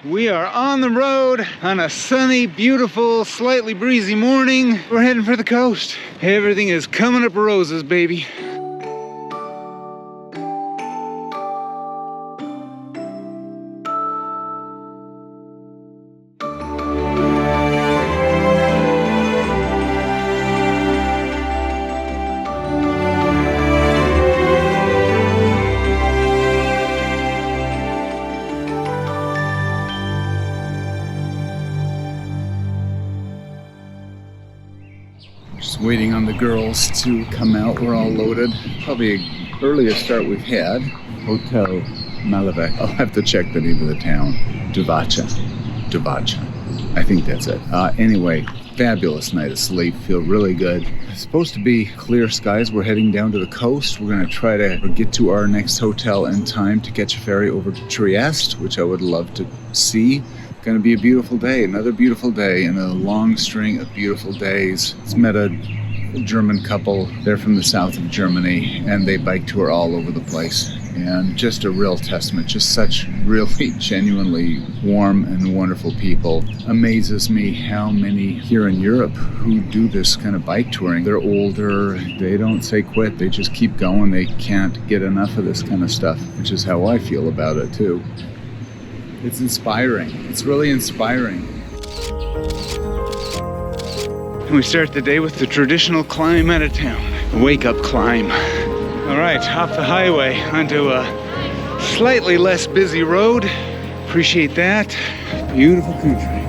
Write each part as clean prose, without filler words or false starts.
We are on the road on a sunny, beautiful, slightly breezy morning. We're heading for the coast. Everything is coming up roses, baby. Waiting on the girls to come out. We're all loaded. Probably the earliest start we've had. Hotel Meghmalai. I'll have to check the name of the town. Divača. I think that's it. Anyway, fabulous night of sleep. Feel really good. It's supposed to be clear skies. We're heading down to the coast. We're going to try to get to our next hotel in time to catch a ferry over to Trieste, which I would love to see. Going to be a beautiful day, another beautiful day in a long string of beautiful days. It's met a German couple. They're from the south of Germany, and they bike tour all over the place. And just a real testament, just such really genuinely warm and wonderful people. Amazes me how many here in Europe who do this kind of bike touring. They're older, they don't say quit, they just keep going. They can't get enough of this kind of stuff, which is how I feel about it too. It's inspiring. It's really inspiring. And we start the day with the traditional climb out of town. A wake-up climb. All right, off the highway onto a slightly less busy road. Appreciate that. Beautiful country.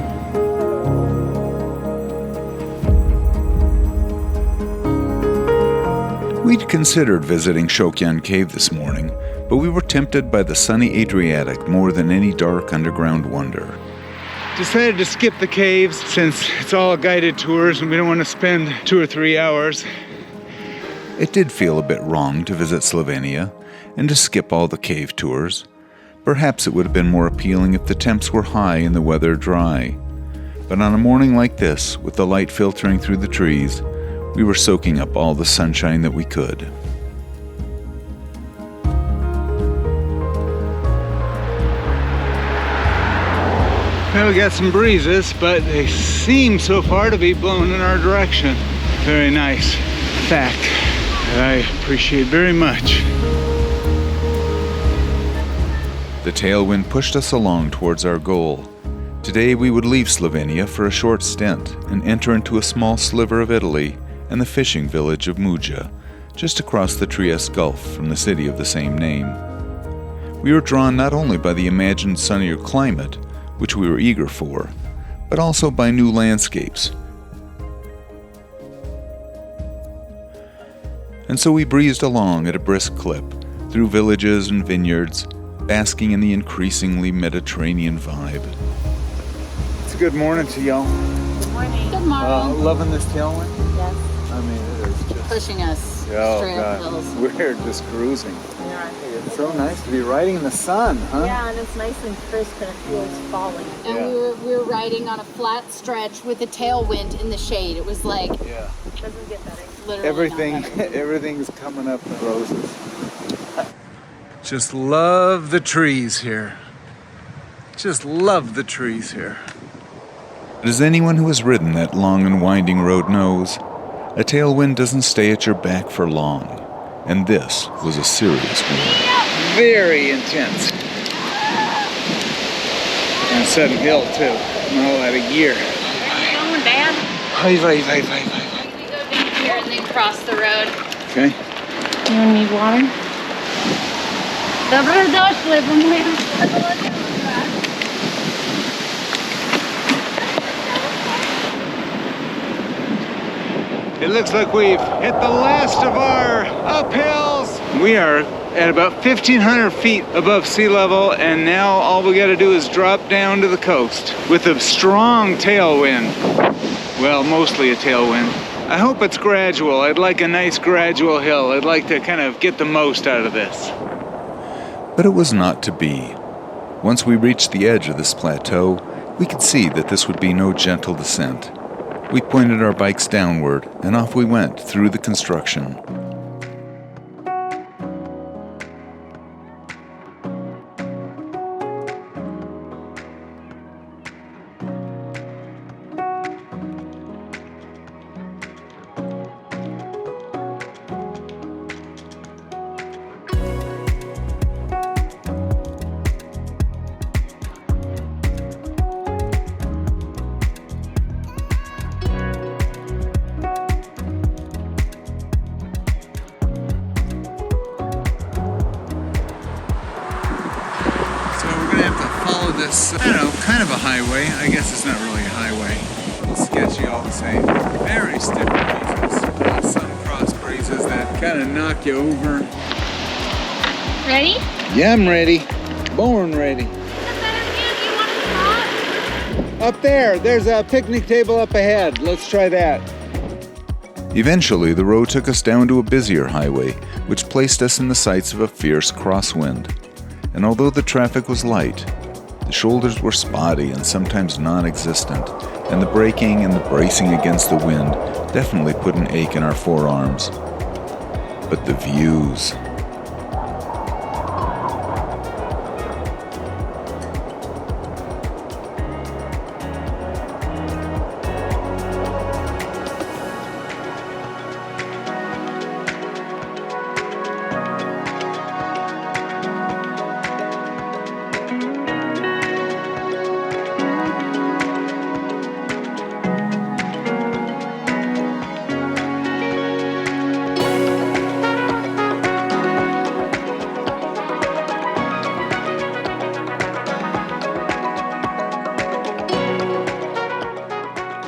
We'd considered visiting Shokyan Cave this morning, but we were tempted by the sunny Adriatic more than any dark underground wonder. Decided to skip the caves since it's all guided tours and we don't want to spend 2 or 3 hours. It did feel a bit wrong to visit Slovenia and to skip all the cave tours. Perhaps it would have been more appealing if the temps were high and the weather dry. But on a morning like this, with the light filtering through the trees, we were soaking up all the sunshine that we could. Well, we got some breezes, but they seem so far to be blowing in our direction. Very nice fact that I appreciate very much. The tailwind pushed us along towards our goal. Today we would leave Slovenia for a short stint and enter into a small sliver of Italy and the fishing village of Muggia, just across the Trieste Gulf from the city of the same name. We were drawn not only by the imagined sunnier climate, which we were eager for, but also by new landscapes. And so we breezed along at a brisk clip, through villages and vineyards, basking in the increasingly Mediterranean vibe. It's a good morning to y'all. Good morning. Good morning. Loving this tailwind? Yes. I mean, it is just pushing us straight up the hills. We're just cruising. Yeah. It's so nice to be riding in the sun, huh? Yeah, and it's nice and crisp and it feels falling. And Yeah. we were riding on a flat stretch with a tailwind in the shade. It was like, Yeah. doesn't get better. Literally Everything's coming up in roses. Just love the trees here. Just love the trees here. As anyone who has ridden that long and winding road knows, a tailwind doesn't stay at your back for long, and this was a serious one. Very intense. And sudden hill too. Not a lot of gear. Where are you going, Dad? Hi. We go down here and then cross the road. Okay. You need water? Dobrodošli, bomo It looks like we've hit the last of our uphills. We are at about 1,500 feet above sea level, and now all we got to do is drop down to the coast with a strong tailwind. Well, mostly a tailwind. I hope it's gradual. I'd like a nice gradual hill. I'd like to kind of get the most out of this. But it was not to be. Once we reached the edge of this plateau, we could see that this would be no gentle descent. We pointed our bikes downward, and off we went through the construction. this, I don't know, kind of a highway. I guess it's not really a highway. It's sketchy all the same. Very stiff breezes. Some cross breezes that kind of knock you over. Ready? Yeah, I'm ready. Born ready. Up there, there's a picnic table up ahead. Let's try that. Eventually, the road took us down to a busier highway, which placed us in the sights of a fierce crosswind. And although the traffic was light, the shoulders were spotty and sometimes non-existent, and the braking and the bracing against the wind definitely put an ache in our forearms. But the views...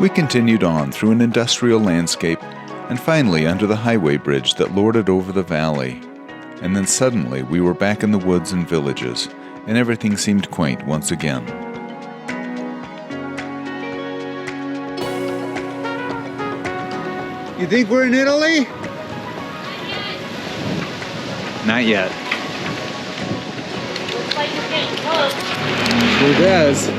We continued on through an industrial landscape and finally under the highway bridge that lorded over the valley. And then suddenly we were back in the woods and villages, and everything seemed quaint once again. You think we're in Italy? Not yet. Looks like we're getting close. Sure does.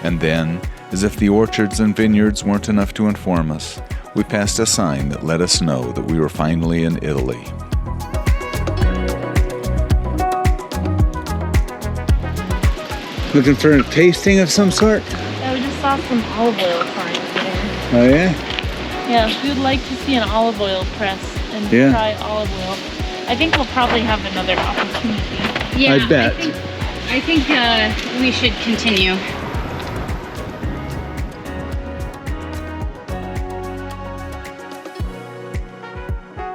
And then, as if the orchards and vineyards weren't enough to inform us, we passed a sign that let us know that we were finally in Italy. Looking for a tasting of some sort? Yeah, we just saw some olive oil signs there. Oh yeah? Yeah, we would like to see an olive oil press and try olive oil. I think we'll probably have another opportunity. Yeah, I bet. I think we should continue.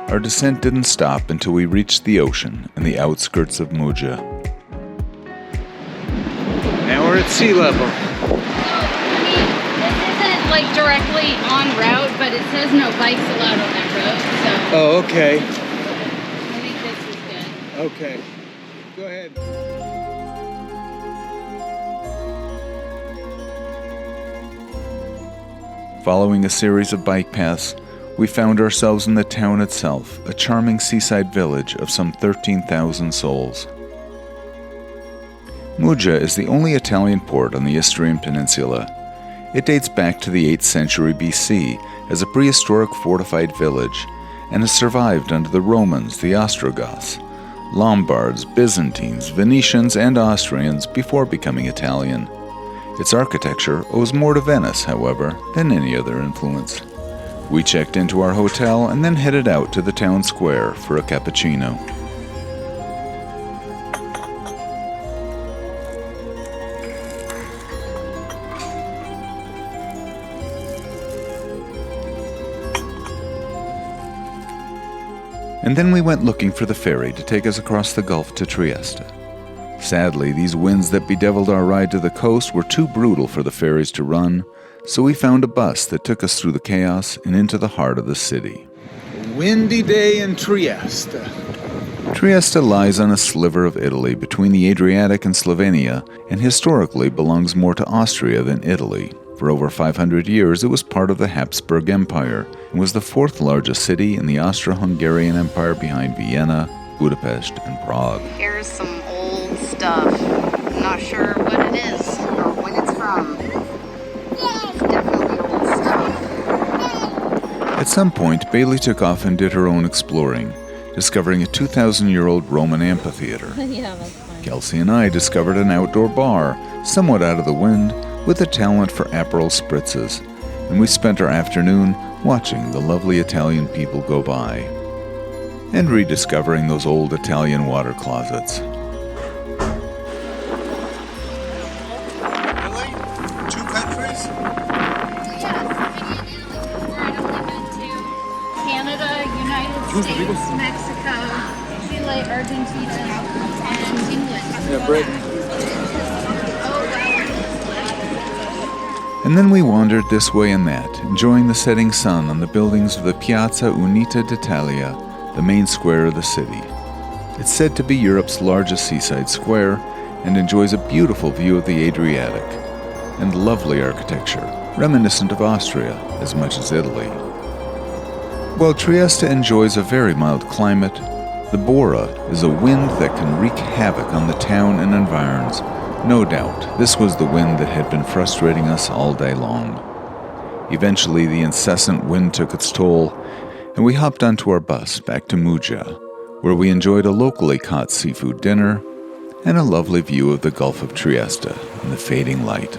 Our descent didn't stop until we reached the ocean in the outskirts of Muggia. Now we're at sea level. I mean, this isn't like directly en route, but it says no bikes allowed on that road, so Oh, okay. I think this is good. Okay. Go ahead. Following a series of bike paths, we found ourselves in the town itself, a charming seaside village of some 13,000 souls. Muggia is the only Italian port on the Istrian Peninsula. It dates back to the 8th century BC as a prehistoric fortified village and has survived under the Romans, the Ostrogoths, Lombards, Byzantines, Venetians, and Austrians before becoming Italian. Its architecture owes more to Venice, however, than any other influence. We checked into our hotel and then headed out to the town square for a cappuccino. And then we went looking for the ferry to take us across the Gulf to Trieste. Sadly, these winds that bedeviled our ride to the coast were too brutal for the ferries to run, so we found a bus that took us through the chaos and into the heart of the city. A windy day in Trieste. Trieste lies on a sliver of Italy between the Adriatic and Slovenia, and historically belongs more to Austria than Italy. For over 500 years, it was part of the Habsburg Empire and was the fourth largest city in the Austro-Hungarian Empire behind Vienna, Budapest, and Prague. Here's some old stuff. I'm not sure what it is or when it's from. It's definitely old stuff. At some point, Bailey took off and did her own exploring, discovering a 2,000-year-old Roman amphitheater. Yeah, that's fine. Kelsey and I discovered an outdoor bar, somewhat out of the wind, with a talent for Aperol spritzes, and we spent our afternoon watching the lovely Italian people go by, and rediscovering those old Italian water closets. Really? 2 countries? Yeah, Slovenia and Italy before. I'd only been to Canada, United States, Mexico, Chile, Argentina, and England. Yeah, Britain. And then we wandered this way and that, enjoying the setting sun on the buildings of the Piazza Unita d'Italia, the main square of the city. It's said to be Europe's largest seaside square and enjoys a beautiful view of the Adriatic and lovely architecture, reminiscent of Austria as much as Italy. While Trieste enjoys a very mild climate, the Bora is a wind that can wreak havoc on the town and environs. No doubt, this was the wind that had been frustrating us all day long. Eventually, the incessant wind took its toll, and we hopped onto our bus back to Muggia, where we enjoyed a locally caught seafood dinner and a lovely view of the Gulf of Trieste in the fading light.